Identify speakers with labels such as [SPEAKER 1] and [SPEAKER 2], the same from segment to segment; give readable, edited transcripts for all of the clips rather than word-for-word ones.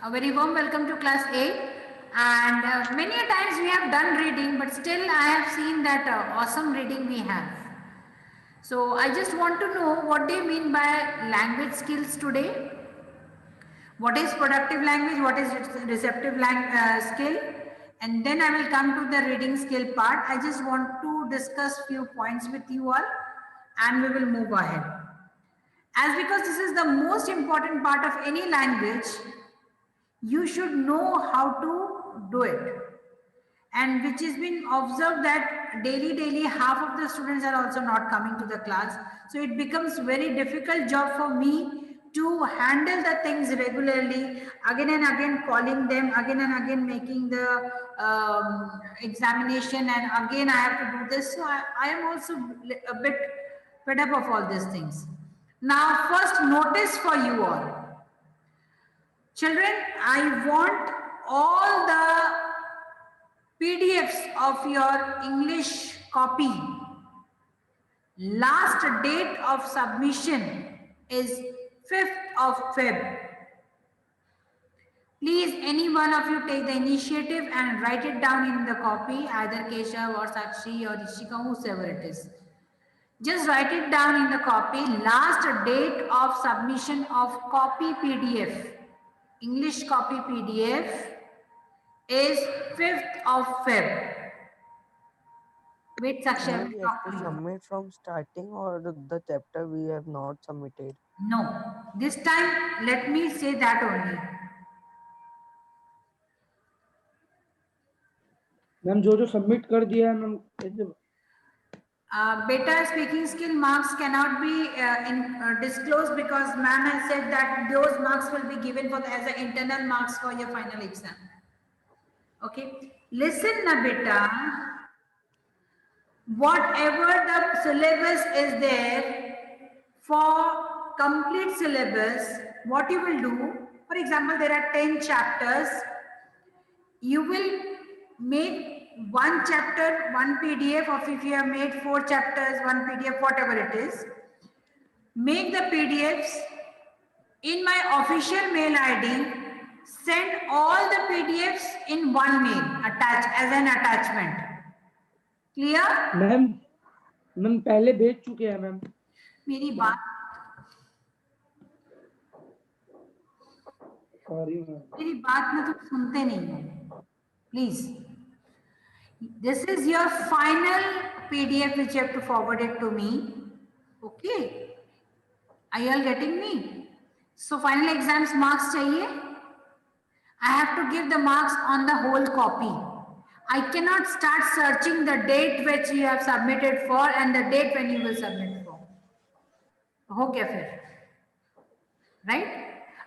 [SPEAKER 1] A very warm welcome to class 8. And many a times we have done reading, but still I have seen that awesome reading we have. So I just want to know, what do you mean by language skills today? What is productive language? What is receptive skill? And then I will come to the reading skill part. I just want to discuss few points with you all, and we will move ahead. As because this is the most important part of any language, you should know how to do it. And which has been observed that daily half of the students are also not coming to the class. So it becomes very difficult job for me to handle the things regularly, again and again calling them, again and again making the examination, and again I have to do this. So I am also a bit fed up of all these things. Now first notice for you all. Children, I want all the PDFs of your English copy. Last date of submission is 5th of Feb. Please, any one of you take the initiative and write it down in the copy, either Keshav or Sakshi or Ishika, whosoever it is. Just write it down in the copy. Last date of submission of copy PDF, English copy PDF, is 5th of Feb. Wait, Sakshi.
[SPEAKER 2] We have to submit from starting, or the chapter we have not submitted?
[SPEAKER 1] No, this time let me say that only.
[SPEAKER 3] Ma'am जो submit कर दिया है ma'am कैसे
[SPEAKER 1] Beta speaking skill marks cannot be disclosed because ma'am has said that those marks will be given for as an internal marks for your final exam. Okay, listen na beta. Whatever the syllabus is there, for complete syllabus, what you will do, for example, there are 10 chapters. You will make one chapter, one PDF, or if you have made 4 chapters, one PDF, whatever it is. Make the PDFs in my official mail ID. Send all the PDFs in one mail, attach as an attachment. Clear?
[SPEAKER 3] Ma'am पहले भेज चुके हैं ma'am.
[SPEAKER 1] मेरी बात
[SPEAKER 3] sorry ma'am.
[SPEAKER 1] मेरी बात ना तुम सुनते नहीं हो. Please. This is your final PDF which you have to forward it to me. Okay. Are you all getting me? So final exams marks chahiye. I have to give the marks on the whole copy. I cannot start searching the date which you have submitted for and the date when you will submit for. हो गया फिर? Right?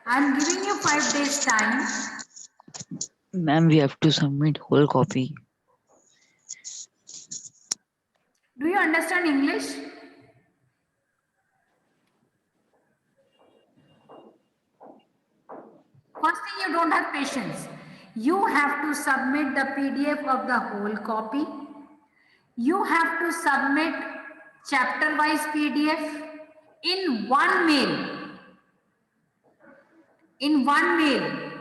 [SPEAKER 1] I am giving you 5 days time.
[SPEAKER 4] Ma'am, we have to submit whole copy.
[SPEAKER 1] Do you understand English? First thing, you don't have patience. You have to submit the PDF of the whole copy. You have to submit chapter-wise PDF in one mail. In one mail.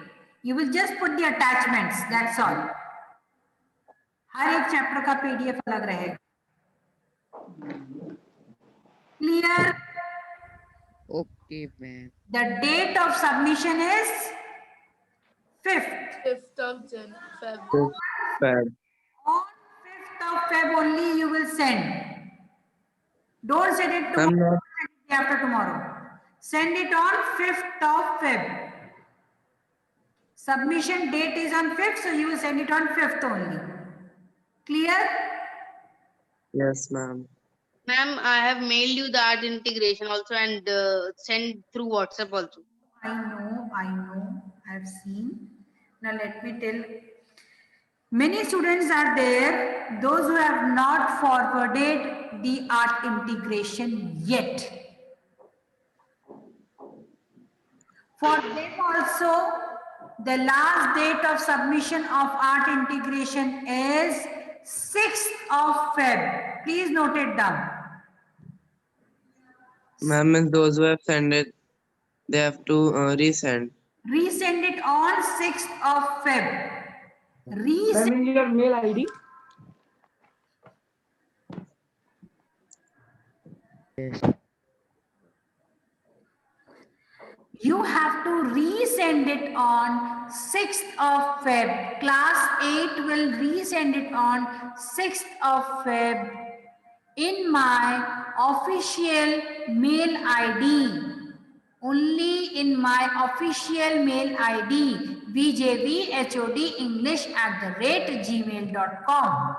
[SPEAKER 1] You will just put the attachments. That's all. हर एक chapter का PDF अलग रहेगा. Clear?
[SPEAKER 4] Okay, ma'am.
[SPEAKER 1] The date of submission is 5th.
[SPEAKER 5] 5th of Feb.
[SPEAKER 1] On 5th of Feb only you will send. Don't send it tomorrow, send it after tomorrow. Send it on 5th of Feb. Submission date is on 5th, so you will send it on 5th only. Clear?
[SPEAKER 2] Yes, ma'am.
[SPEAKER 5] Ma'am, I have mailed you the art integration also and sent through WhatsApp also.
[SPEAKER 1] I know, I have seen. Now let me tell. Many students are there, those who have not forwarded the art integration yet. For them also, the last date of submission of art integration is 6th of Feb. Please note it down.
[SPEAKER 2] Ma'am, those who have sent it, they have to resend.
[SPEAKER 1] Resend it on 6th of Feb.
[SPEAKER 3] Ma'am,
[SPEAKER 1] Resend.
[SPEAKER 3] in your mail ID.
[SPEAKER 4] Yes.
[SPEAKER 1] You have to resend it on 6th of Feb. Class 8 will resend it on 6th of Feb in my official mail ID. Only in my official mail ID bjbhodenglish@gmail.com.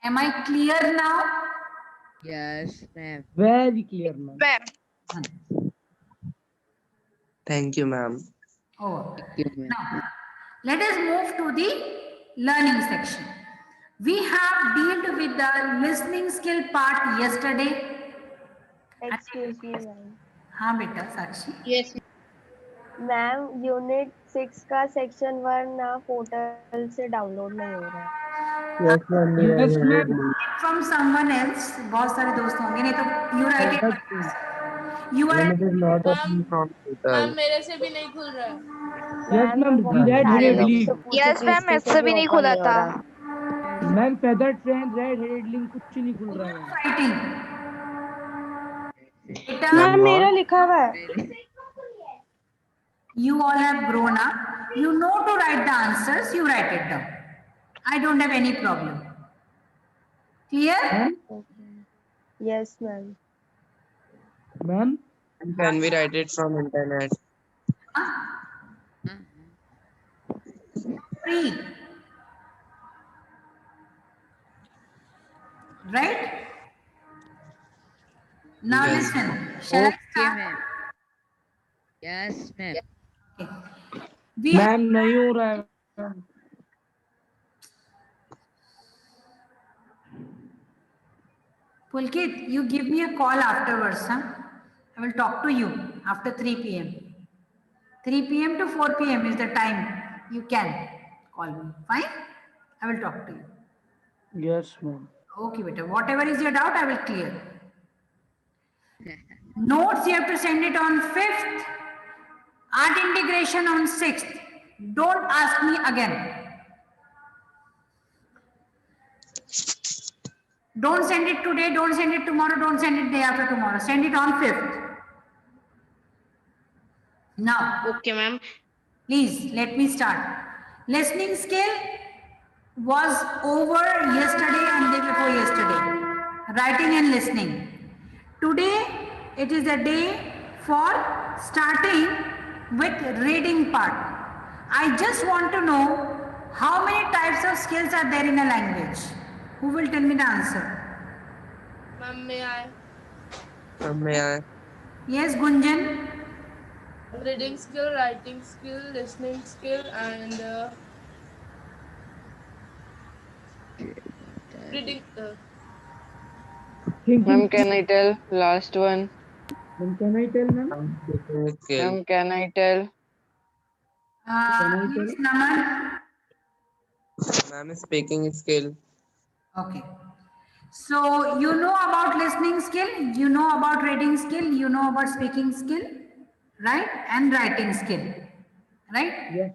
[SPEAKER 1] Am I clear now?
[SPEAKER 4] Yes, ma'am.
[SPEAKER 3] Very clear, ma'am.
[SPEAKER 2] Thank you, ma'am.
[SPEAKER 1] Oh.
[SPEAKER 4] Thank you, ma'am.
[SPEAKER 1] Now, let us move to the learning section. We have dealt with the listening skill part yesterday.
[SPEAKER 6] Excuse me, ma'am.
[SPEAKER 1] हाँ बेटा साक्षी.
[SPEAKER 5] Yes.
[SPEAKER 6] Ma'am unit 6 का section 1 ना portal से download नहीं हो रहा है.
[SPEAKER 2] Yes, ma'am. We
[SPEAKER 3] Yes,
[SPEAKER 2] are
[SPEAKER 3] ma'am.
[SPEAKER 2] ready.
[SPEAKER 1] From someone else. बहुत सारे दोस्त होंगे नहीं तो you write it. You are.
[SPEAKER 2] Ma'am, it is not opening from Twitter.
[SPEAKER 7] मेरे से भी नहीं खुल रहा है.
[SPEAKER 3] Yes, ma'am.
[SPEAKER 6] वो
[SPEAKER 3] Red
[SPEAKER 6] सारे
[SPEAKER 3] headed
[SPEAKER 6] लोग
[SPEAKER 3] link.
[SPEAKER 6] से पूछे
[SPEAKER 8] यस
[SPEAKER 6] कि
[SPEAKER 8] मैम
[SPEAKER 6] इसके
[SPEAKER 8] मुझसे
[SPEAKER 6] से
[SPEAKER 8] भी नहीं
[SPEAKER 6] open
[SPEAKER 8] खुला
[SPEAKER 6] हो
[SPEAKER 8] था.
[SPEAKER 6] रहा.
[SPEAKER 3] Ma'am feather train red headed link कुछ नहीं खुल रहा है.
[SPEAKER 1] Writing. Beta,
[SPEAKER 6] मैम मेरा लिखा हुआ है.
[SPEAKER 1] you all have grown up. You know to write the answers. You write it down. I don't have any problem. Clear?
[SPEAKER 3] Ma'am,
[SPEAKER 6] Yes, ma'am.
[SPEAKER 3] ma'am.
[SPEAKER 2] Can we write it from internet?
[SPEAKER 1] Free. Right? Now
[SPEAKER 2] Yes.
[SPEAKER 1] listen. Shall I
[SPEAKER 4] Okay,
[SPEAKER 1] start?
[SPEAKER 4] ma'am. Yes, ma'am.
[SPEAKER 1] Okay. We
[SPEAKER 3] ma'am नहीं हो रहा है. ma'am.
[SPEAKER 1] Pulkit, you give me a call afterwards, huh? I will talk to you after 3 p.m. 3 p.m. to 4 p.m. is the time you can call me. Fine? I will talk to you.
[SPEAKER 3] Yes, ma'am.
[SPEAKER 1] Okay, beta. Whatever is your doubt, I will clear. Notes, you have to send it on 5th. Art integration on 6th. Don't ask me again. Don't send it today, don't send it tomorrow, don't send it day after tomorrow. Send it on 5th. Now,
[SPEAKER 5] Okay, ma'am.
[SPEAKER 1] please let me start. Listening skill was over yesterday and day before yesterday. Writing and listening. Today, it is a day for starting with reading part. I just want to know how many types of skills are there in a language. Who will tell me the answer?
[SPEAKER 7] Ma'am में आए.
[SPEAKER 2] Ma'am, may I?
[SPEAKER 1] Yes, Gunjan.
[SPEAKER 7] Reading skill, writing skill, listening skill, and reading.
[SPEAKER 3] Thinking.
[SPEAKER 8] Can I tell last one?
[SPEAKER 3] Ma'am, can I tell, ma'am?
[SPEAKER 2] I'm taking a skill.
[SPEAKER 8] Can I tell?
[SPEAKER 1] Yes, Naman.
[SPEAKER 2] Ma'am is speaking skill.
[SPEAKER 1] Okay. So you know about listening skill, you know about reading skill, you know about speaking skill, right? And writing skill, right?
[SPEAKER 3] Yes.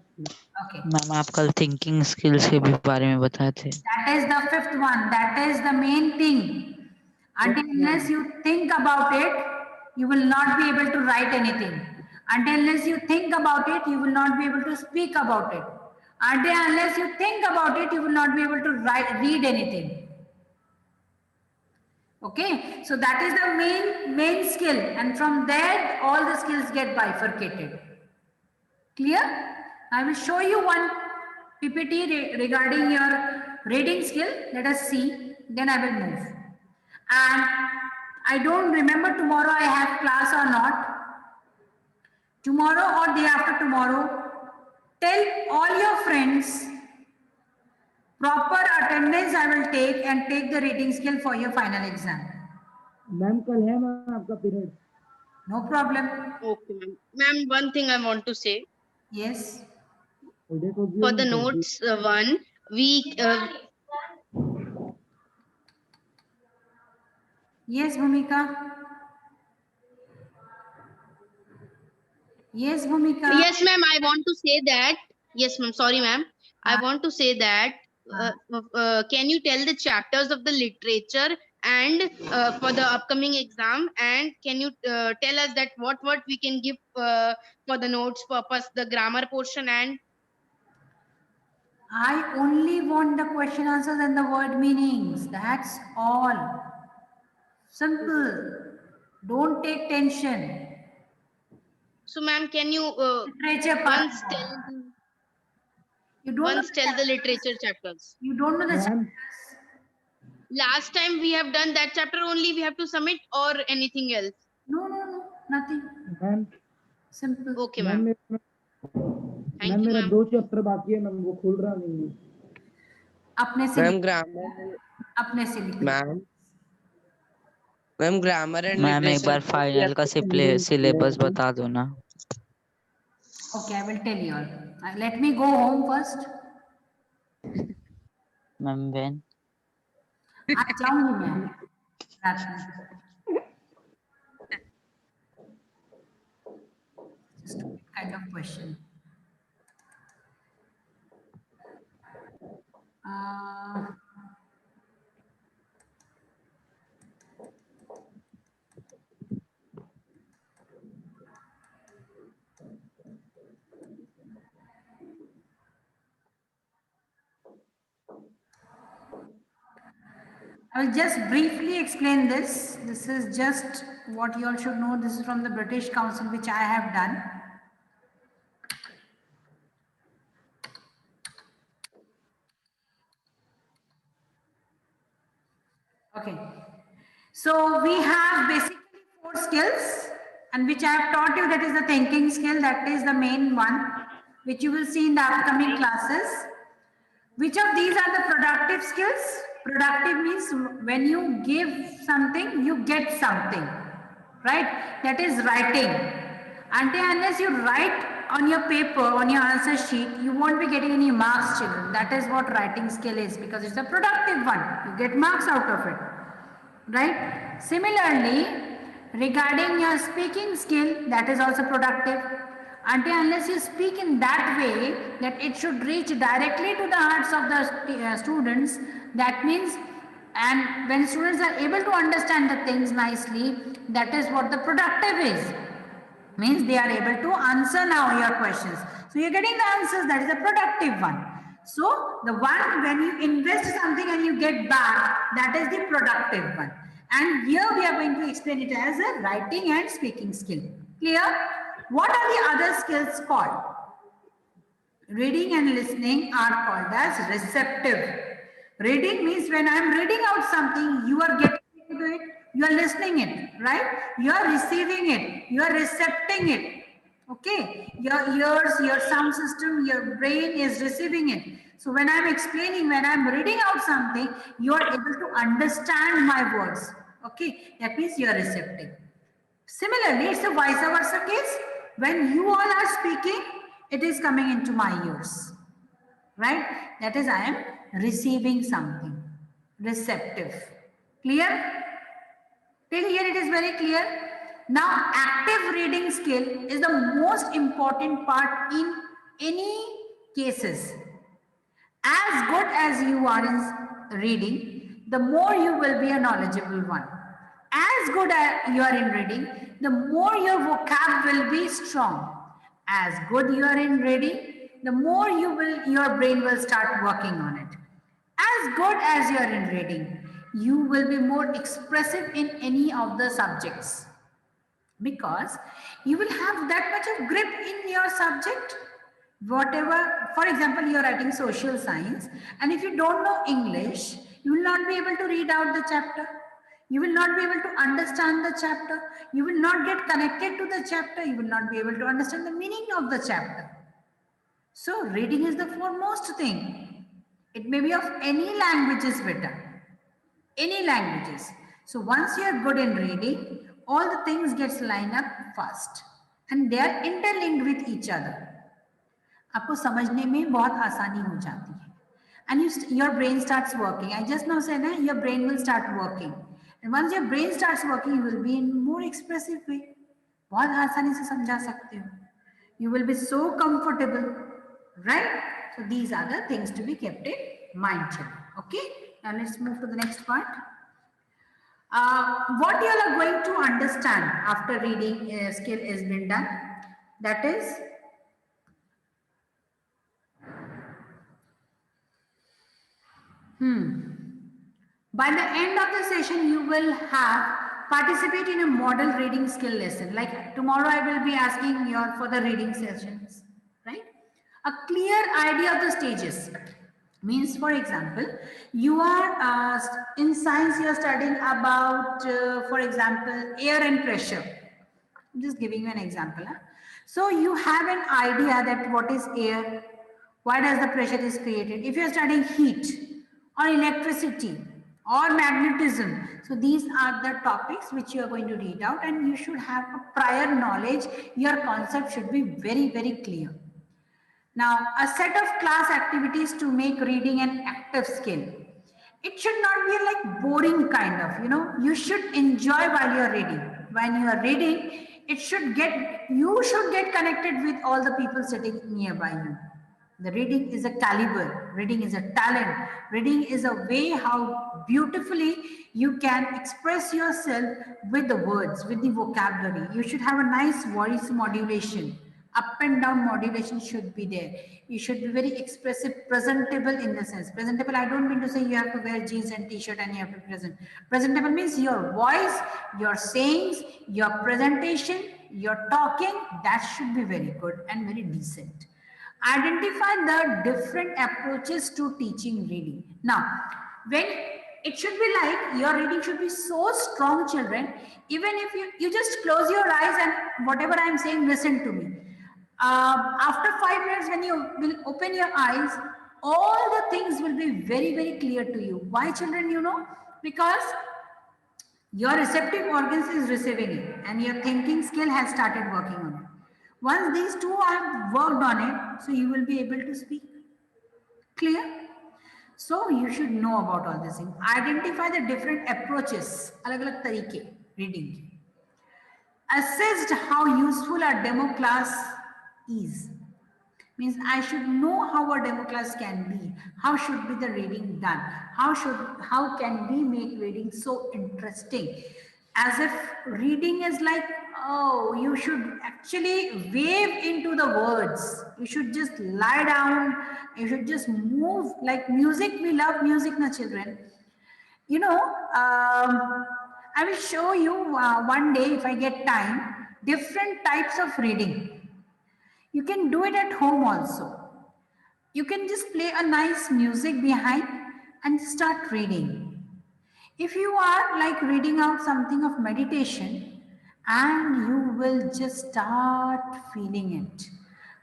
[SPEAKER 1] Okay.
[SPEAKER 4] Ma'am आप कल thinking skills के भी बारे में बताए थे.
[SPEAKER 1] That is the 5th one. That is the main thing. Until unless you think about it, you will not be able to write anything. Until unless you think about it, you will not be able to speak about it. Until unless you think about it, you will not be able to read anything. Okay, so that is the main skill, and from there all the skills get bifurcated. Clear? I will show you one PPT regarding your reading skill. Let us see, then I will move. And I don't remember tomorrow I have class or not. Tomorrow or day after tomorrow, tell all your friends proper attendance I will take and take the reading skill for your final exam.
[SPEAKER 3] Ma'am कल है ma'am आपका period.
[SPEAKER 1] No problem.
[SPEAKER 5] Okay, ma'am. Ma'am, one thing I want to say.
[SPEAKER 1] Yes.
[SPEAKER 5] For the notes one, we
[SPEAKER 1] Yes, Bhumika. Yes, Bhumika.
[SPEAKER 5] Yes, ma'am. I want to say that. Yes, ma'am. Sorry, ma'am. I want to say that. Can you tell the chapters of the literature and for the upcoming exam? And can you tell us that what we can give for the notes purpose, the grammar portion and
[SPEAKER 1] I only want the question answers and the word meanings. That's all. Simple. Don't take tension.
[SPEAKER 5] so, ma'am? Can you
[SPEAKER 1] Literature part.
[SPEAKER 5] once tell
[SPEAKER 1] You don't know
[SPEAKER 5] once
[SPEAKER 1] the
[SPEAKER 5] tell the
[SPEAKER 1] chapters.
[SPEAKER 5] literature chapters?
[SPEAKER 1] You don't know the
[SPEAKER 3] Ma'am,
[SPEAKER 1] chapters.
[SPEAKER 5] Last time we have done that chapter only. We have to submit or anything else.
[SPEAKER 1] No, nothing.
[SPEAKER 3] Ma'am
[SPEAKER 1] Simple.
[SPEAKER 5] Okay,
[SPEAKER 3] ma'am
[SPEAKER 5] ma'am.
[SPEAKER 3] मेरा
[SPEAKER 5] Thank
[SPEAKER 3] ma'am
[SPEAKER 5] you,
[SPEAKER 3] मेरा
[SPEAKER 5] ma'am.
[SPEAKER 3] 2 chapter बाकी है ma'am, वो खुल रहा नहीं है।
[SPEAKER 1] अपने से
[SPEAKER 2] मैम ग्रामर
[SPEAKER 1] अपने से लिख लो।
[SPEAKER 2] मैम ग्रामर एंड
[SPEAKER 4] मैम एक बार फाइनल का सिलेबस बता दो ना।
[SPEAKER 1] Okay, I will tell you all. Let me go home first.
[SPEAKER 4] Ma'am when?
[SPEAKER 1] आज जाऊंगी मैं रात में। Stupid kind of question. I will just briefly explain this. This is just what you all should know. This is from the British Council, which I have done. Okay. So we have basically 4 skills, and which I have taught you, that is the thinking skill. That is the main one, which you will see in the upcoming classes. Which of these are the productive skills? Productive means when you give something, you get something, right? That is writing. Until unless you write on your paper, on your answer sheet, you won't be getting any marks, children. That is what writing skill is, because it's a productive one. You get marks out of it, right? Similarly, regarding your speaking skill, that is also productive. Until unless you speak in that way that it should reach directly to the hearts of the students, that means, and when students are able to understand the things nicely, that is what the productive is. Means they are able to answer now your questions. So you're getting the answers, that is a productive one. So the one when you invest something and you get back, that is the productive one. And here we are going to explain it as a writing and speaking skill. Clear? What are the other skills called? Reading and listening are called as receptive. Reading means when I am reading out something, you are getting into it, you are listening it, right? You are receiving it, you are recepting it. Okay, your ears, your sound system, your brain is receiving it. So when I am explaining, when I am reading out something, you are able to understand my words. Okay, that means you are receptive. Similarly, it's a vice versa case. When you all are speaking, it is coming into my ears, right? That is, I am receiving something, receptive. Clear? Till here it is very clear. Now, active reading skill is the most important part in any cases. As good as you are in reading, the more you will be a knowledgeable one. As good as you are in reading, the more your vocab will be strong. As good you are in reading, the more your brain will start working on it. As good as you are in reading, you will be more expressive in any of the subjects, because you will have that much of grip in your subject. Whatever, for example, you are writing social science, and if you don't know English, you will not be able to read out the chapter. You will not be able to understand the chapter. You will not get connected to the chapter. You will not be able to understand the meaning of the chapter. So reading is the foremost thing. It may be of any language is better. Any languages. So once you are good in reading, all the things gets lined up fast, and they are interlinked with each other. आपको समझने में बहुत आसानी हो जाती है, and your brain starts working. I just now said that your brain will start working, and once your brain starts working, you will be in more expressive way. बहुत आसानी से समझा सकते हो. You will be so comfortable, right? So these are the things to be kept in mind, children. Okay, now let's move to the next part. What you are going to understand after reading skill has been done, that is by the end of the session, you will have participate in a model reading skill lesson. Like tomorrow, I will be asking you for the reading sessions, right? A clear idea of the stages means, for example, you are in science, you are studying about, for example, air and pressure. I'm just giving you an example. Huh? So you have an idea that what is air, why does the pressure is created. If you are studying heat or electricity or magnetism, so these are the topics which you are going to read out, and you should have a prior knowledge. Your concept should be very, very clear. Now, a set of class activities to make reading an active skill. It should not be like boring kind of, you should enjoy while you're reading. When you are reading, you should get connected with all the people sitting nearby you. The reading is a caliber, reading is a talent, reading is a way how beautifully you can express yourself with the words, with the vocabulary. You should have a nice voice modulation. Up and down modulation should be there. You should be very expressive, presentable in the sense. Presentable, I don't mean to say you have to wear jeans and t-shirt and you have to be present. Presentable means your voice, your sayings, your presentation, your talking, that should be very good and very decent. Identify the different approaches to teaching reading. Now, when it should be like your reading should be so strong, children, even if you just close your eyes and whatever I am saying, listen to me. After 5 minutes, when you will open your eyes, all the things will be very, very clear to you. Why, children? Because your receptive organs is receiving it and your thinking skill has started working on it. Once these two have worked on it, so you will be able to speak. Clear? So you should know about all these things. Identify the different approaches, alag-alag tarike, reading. Assessed how useful a demo class is. Means I should know how a demo class can be. How should be the reading done? How can we make reading so interesting? As if reading is like, oh, you should actually wave into the words. You should just lie down. You should just move like music. We love music, na children. I will show you one day if I get time, different types of reading. You can do it at home also. You can just play a nice music behind and start reading. If you are like reading out something of meditation, and you will just start feeling it,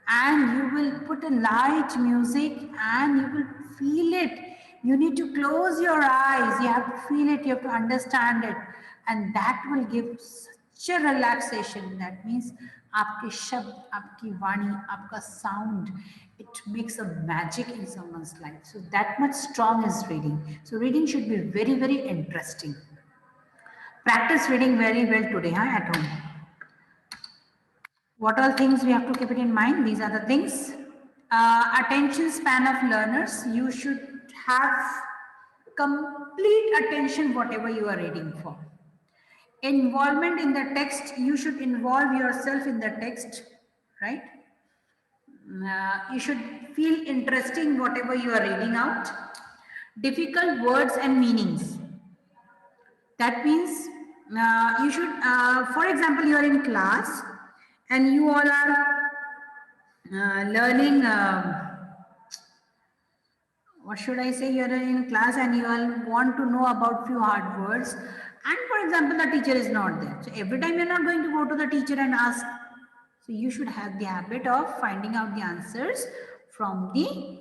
[SPEAKER 1] and you will put a light music and you will feel it. You need to close your eyes. You have to feel it. You have to understand it. And that will give such a relaxation. That means aapke shabd, aapki vani, aapka sound, it makes a magic in someone's life. So that much strong is reading. So reading should be very, very interesting. Practice reading very well today, at home. What all things we have to keep it in mind? These are the things. Attention span of learners. You should have complete attention whatever you are reading for. Involvement in the text. You should involve yourself in the text, right? You should feel interesting whatever you are reading out. Difficult words and meanings. That means you should, for example, you are in class and you all are learning, what should I say, you are in class and you all want to know about few hard words. And for example, the teacher is not there. So every time you're not going to go to the teacher and ask. So you should have the habit of finding out the answers from the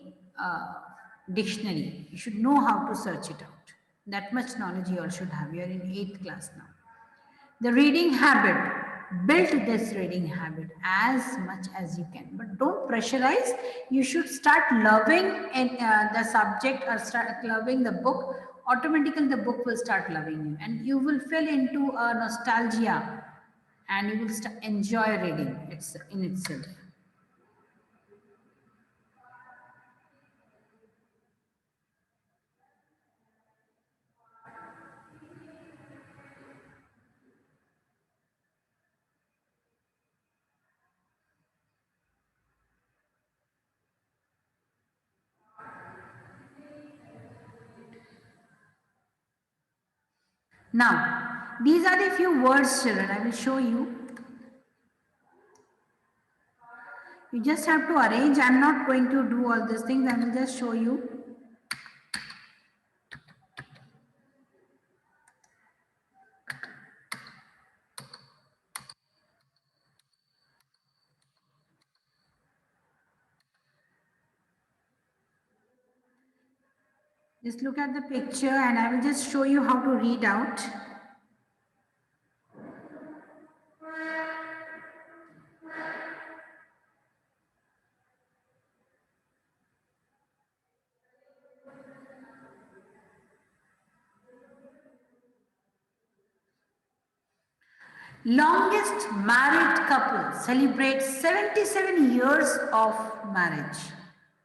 [SPEAKER 1] dictionary. You should know how to search it out. That much knowledge you all should have. You are in 8th class now. The reading habit. Build this reading habit as much as you can. But don't pressurize. You should start loving the subject or start loving the book. Automatically the book will start loving you. And you will fall into a nostalgia. And you will enjoy reading in itself. Now, these are the few words, children. I will show you. You just have to arrange. I'm not going to do all these things. I will just show you. Just look at the picture and I will just show you how to read out. Longest married couple celebrates 77 years of marriage.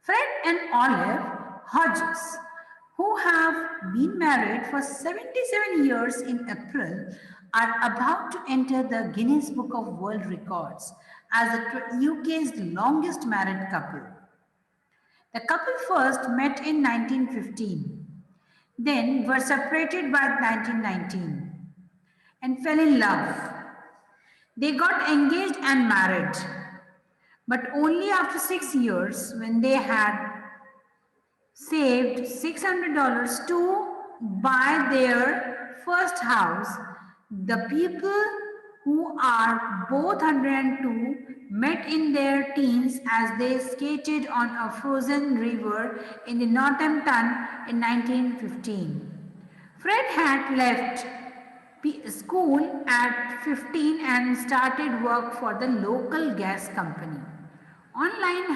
[SPEAKER 1] Fred and Olive Hodges, who have been married for 77 years in April, are about to enter the Guinness Book of World Records as the UK's longest married couple. The couple first met in 1915, then were separated by 1919 and fell in love. They got engaged and married, but only after 6 years, when they had saved $600 to buy their first house. The people who are both 102 met in their teens as they skated on a frozen river in the Northampton in 1915. Fred had left school at 15 and started work for the local gas company. Olive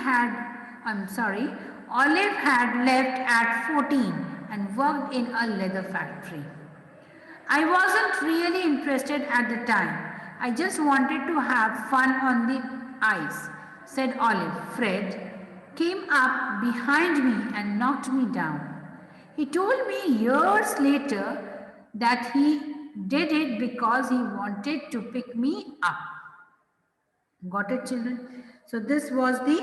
[SPEAKER 1] had left at 14 and worked in a leather factory. I wasn't really interested at the time. I just wanted to have fun on the ice, said Olive. Fred came up behind me and knocked me down. He told me years later that he did it because he wanted to pick me up. Got it, children? So this was the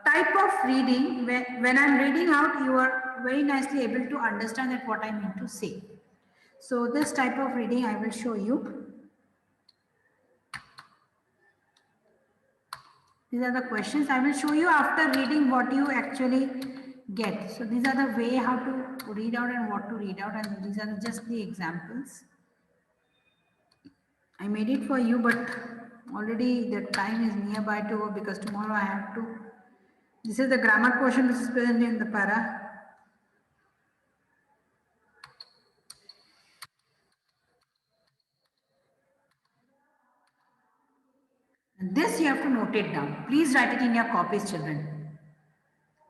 [SPEAKER 1] type of reading. When I'm reading out, you are very nicely able to understand that what I mean to say. So this type of reading I will show you. These are the questions. I will show you after reading what you actually get. So these are the way how to read out and what to read out, and these are just the examples. I made it for you, but already the time is nearby to over because tomorrow I have to. This is the grammar portion which is present in the para. And this you have to note it down. Please write it in your copies, children.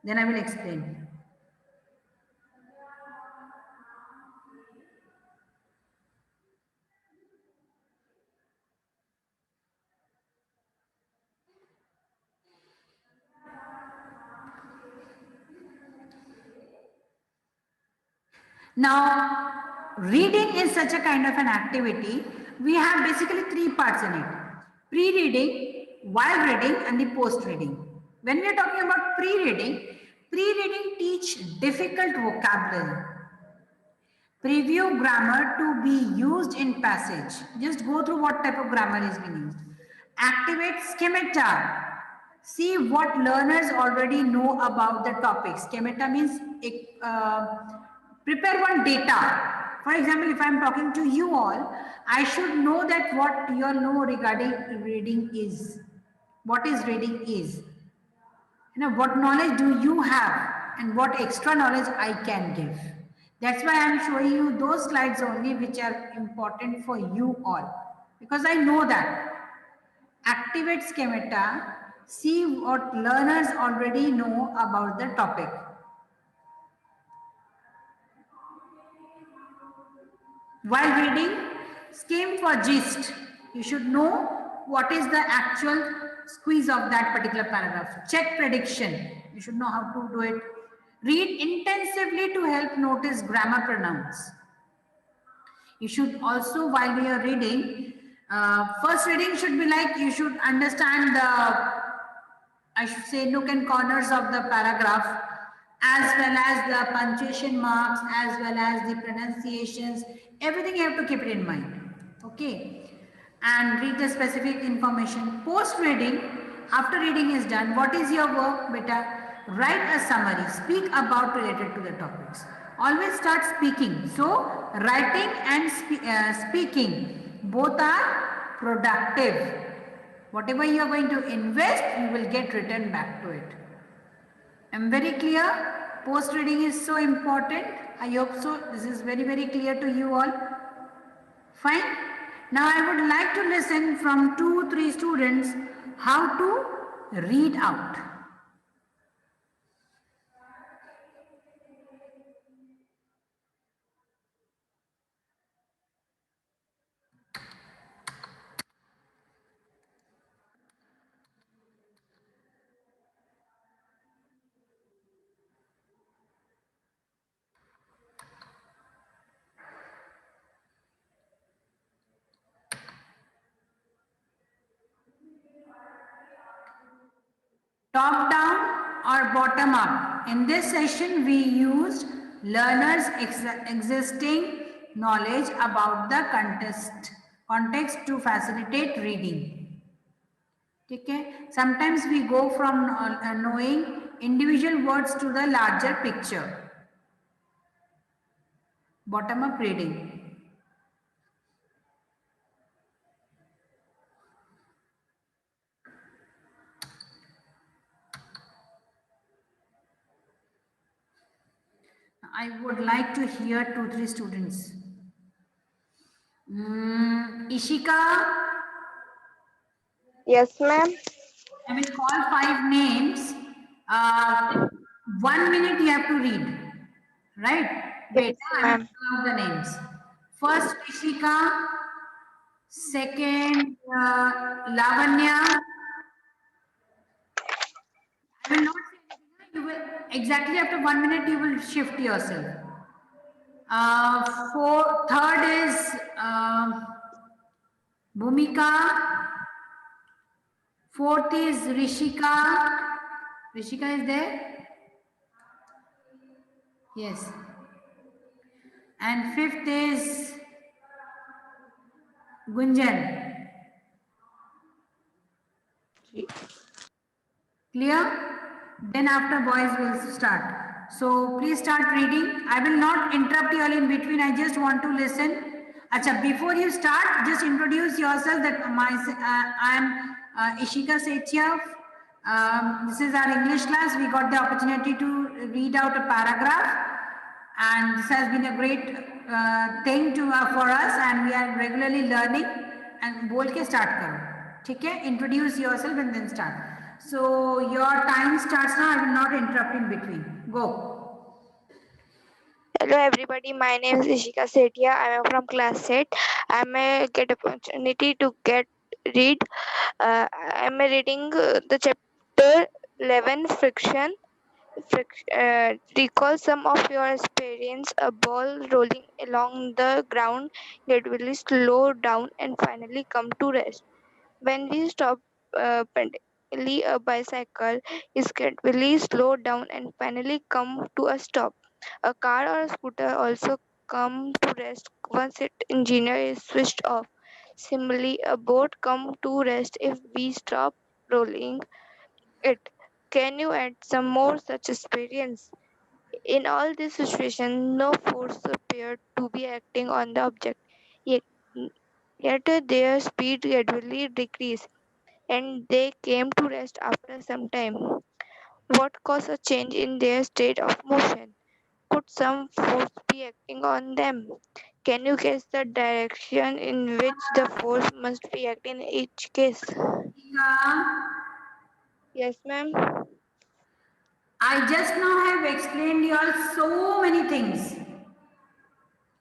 [SPEAKER 1] Then I will explain. Now, reading is such a kind of an activity. We have basically 3 parts in it. Pre-reading, while reading and the post-reading. When we are talking about pre-reading teach difficult vocabulary. Preview grammar to be used in passage. Just go through what type of grammar is being used. Activate schemata. See what learners already know about the topic. Schemata means prepare one data. For example, if I am talking to you all, I should know that what you all know regarding reading is. What is reading is. You know, what knowledge do you have and what extra knowledge I can give. That's why I am showing you those slides only which are important for you all. Because I know that. Activate schemata. See what learners already know about the topic. While reading, skim for gist. You should know what is the actual squeeze of that particular paragraph. Check prediction. You should know how to do it. Read intensively to help notice grammar pronouns. You should also, while we are reading, first reading should be like you should understand the, I should say, nook and corners of the paragraph, as well as the punctuation marks, as well as the pronunciations, Everything you have to keep it in mind. Okay. And read the specific information. Post reading, after reading is done, what is your work, beta? Write a summary. Speak about related to the topics. Always start speaking. So, writing and speaking both are productive. Whatever you are going to invest, you will get return back to it. I'm very clear. Post reading is so important. I hope so. This is very, very clear to you all. Fine. Now I would like to listen from 2-3 students how to read out. Top down or bottom up. In this session, we used learners' existing knowledge about the context to facilitate reading. Okay? Sometimes we go from knowing individual words to the larger picture. Bottom up reading. I would like to hear 2-3 students. Ishika,
[SPEAKER 6] Yes, ma'am.
[SPEAKER 1] I will call 5 names. 1 minute you have to read. Right? Wait, I will call out the names. First Ishika, second Lavanya. I will not say anything. You will exactly after 1 minute you will shift yourself. Third is Bhumika. Fourth is Rishika. Rishika is there? Yes. And fifth is Gunjan. Clear? Then after boys will start. So please start reading. I will not interrupt you all in between. I just want to listen. Acha, before you start, just introduce yourself that I am Ishika Sethia. This is our English class. We got the opportunity to read out a paragraph. And this has been a great thing for us, and we are regularly learning. And बोल के start करो, ठीक है? Introduce yourself and then start. So your time starts now. I will not interrupt in between. Go.
[SPEAKER 9] Hello everybody, my name is Ishika Sethia. I am from class 8. I may get opportunity to read. I am reading the chapter 11 friction. Recall some of your experience. A ball rolling along the ground, gradually slow down and finally come to rest. When we stop pedaling a bicycle, is gradually slow down and finally come to a stop. A car or a scooter also come to rest once its engine is switched off. Similarly, a boat come to rest if we stop rolling it. Can you add some more such experience? In all these situations, no force appeared to be acting on the object, yet, yet their speed gradually decreased, and they came to rest after some time. What caused a change in their state of motion? Could some force be acting on them? Can you guess the direction in which the force must be acting in each case? Yes, ma'am.
[SPEAKER 1] I just now have explained you all so many things.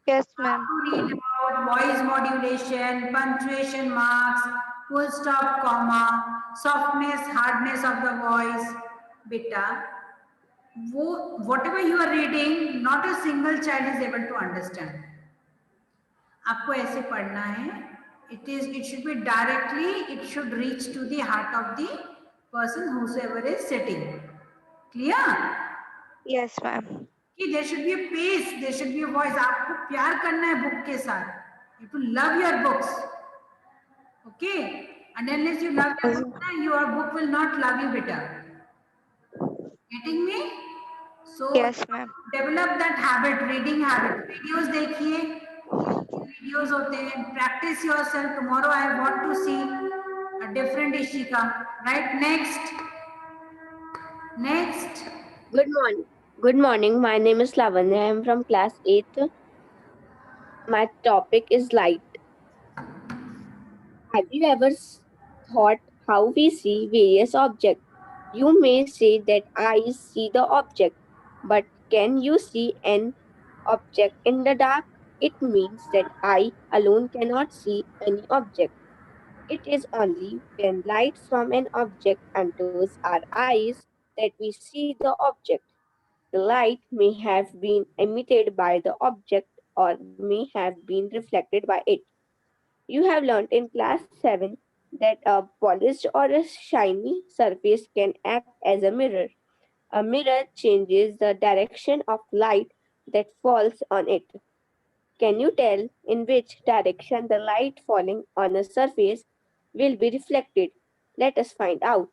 [SPEAKER 9] Yes,
[SPEAKER 1] How
[SPEAKER 9] ma'am.
[SPEAKER 1] to read out voice modulation, punctuation marks, full stop, comma, softness, hardness of the voice. Beta, whatever you are reading, not a single child is able to understand. आपको ऐसे पढ़ना है. It should be directly, it should reach to the heart of the person whosoever is sitting. Clear?
[SPEAKER 9] Yes, ma'am.
[SPEAKER 1] कि there should be a pace, there should be a voice. आपको प्यार करना है book के साथ. You have to love your books. Okay? And unless you love your book, your book will not love you better. Getting me? So
[SPEAKER 9] Yes, ma'am.
[SPEAKER 1] develop that habit, reading habit. Videos देखिए, videos होते हैं. Practice yourself. Tomorrow I want to see a different Ishika. Right? Next.
[SPEAKER 10] Good morning. Good morning. My name is Lavanya. I am from class 8th. My topic is light. Have you ever thought how we see various objects? You may say that eyes see the object, but can you see an object in the dark? It means that eye alone cannot see any object. It is only when light from an object enters our eyes that we see the object. The light may have been emitted by the object or may have been reflected by it. You have learnt in class 7 that a polished or a shiny surface can act as a mirror. A mirror changes the direction of light that falls on it. Can you tell in which direction the light falling on a surface will be reflected? Let us find out.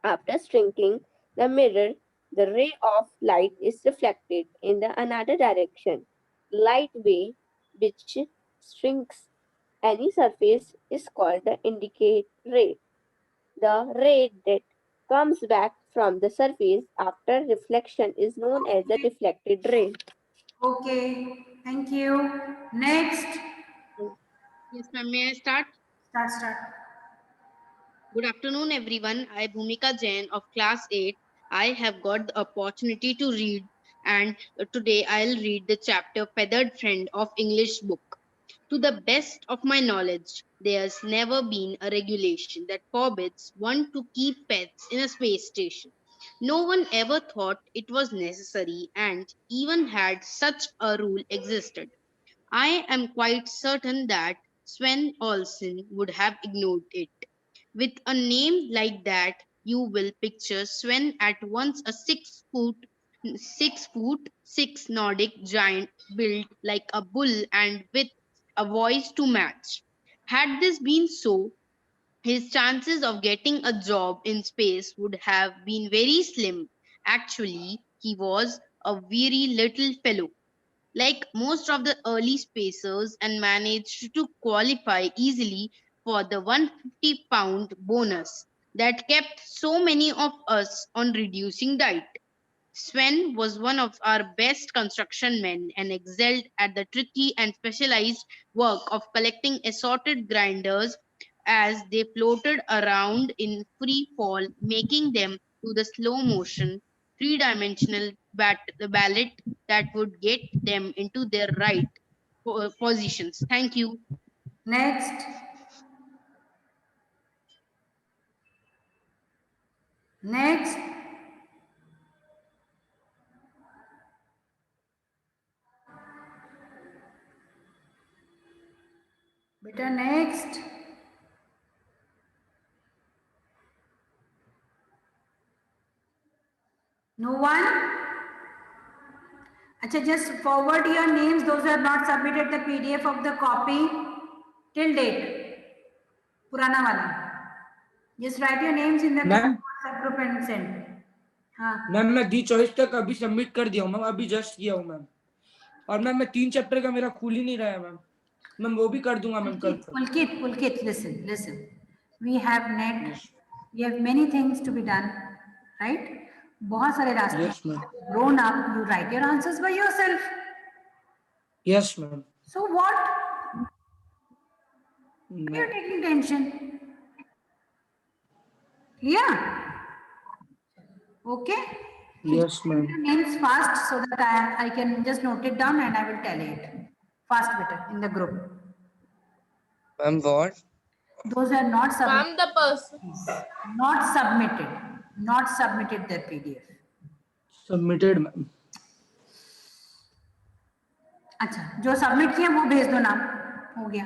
[SPEAKER 10] After shrinking the mirror, the ray of light is reflected in the another direction. Light ray which shrinks any surface is called the indicate ray. The ray that comes back from the surface after reflection is known as the deflected ray.
[SPEAKER 1] Okay. Thank you. Next.
[SPEAKER 5] Yes, ma'am. May I start?
[SPEAKER 1] Start.
[SPEAKER 5] Good afternoon, everyone. I am Bhumika Jain of class 8. I have got the opportunity to read, and today I'll read the chapter Feathered Friend of English book. To the best of my knowledge, there's never been a regulation that forbids one to keep pets in a space station. No one ever thought it was necessary, and even had such a rule existed, I am quite certain that Sven Olsen would have ignored it. With a name like that, you will picture Sven at once a 6'6" Nordic giant built like a bull and with a voice to match. Had this been so, his chances of getting a job in space would have been very slim. Actually, he was a very little fellow like most of the early spacers and managed to qualify easily for the 150-pound bonus that kept so many of us on reducing diet. Sven was one of our best construction men and excelled at the tricky and specialized work of collecting assorted grinders as they floated around in free fall, making them do the slow motion, three-dimensional ballet that would get them into their right positions. Thank you.
[SPEAKER 1] Next. Beta, next. No one? Acha, just forward your names. Those who have not submitted the PDF of the copy till date. Purana wala. Just write your names in the
[SPEAKER 3] Ma'am?
[SPEAKER 1] WhatsApp group and send. हाँ.
[SPEAKER 3] Ma'am मैं दी choice तक अभी submit कर दिया हूँ ma'am, अभी just किया हूँ मैम. और मैम मैं 3 चैप्टर का मेरा खुल ही नहीं रहा है मैम. मैम वो भी कर दूंगा मैम कल तक.
[SPEAKER 1] Pulkit, listen. We have net. We have many things to be done, right? बहुत सारे रास्ते.
[SPEAKER 3] Yes, ma'am.
[SPEAKER 1] Grown up, you write your answers by yourself.
[SPEAKER 3] Yes, ma'am.
[SPEAKER 1] So what?
[SPEAKER 3] No.
[SPEAKER 1] You're taking tension. Yeah. Okay.
[SPEAKER 3] Yes, ma'am.
[SPEAKER 1] Names fast so that I can just note it down and I will tell it. Fast better in the group.
[SPEAKER 2] Ma'am, what?
[SPEAKER 1] Those who are not submitted.
[SPEAKER 7] Ma'am, the person.
[SPEAKER 1] Not submitted their PDF.
[SPEAKER 3] Submitted, ma'am.
[SPEAKER 1] अच्छा, जो submit किया वो भेज दो नाम. हो गया.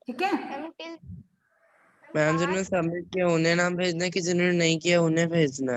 [SPEAKER 1] ठीक है?
[SPEAKER 2] मैम जिन्होंने सबमिट किया उन्हें नाम भेजना है कि जिन्होंने नहीं किया उन्हें भेजना है?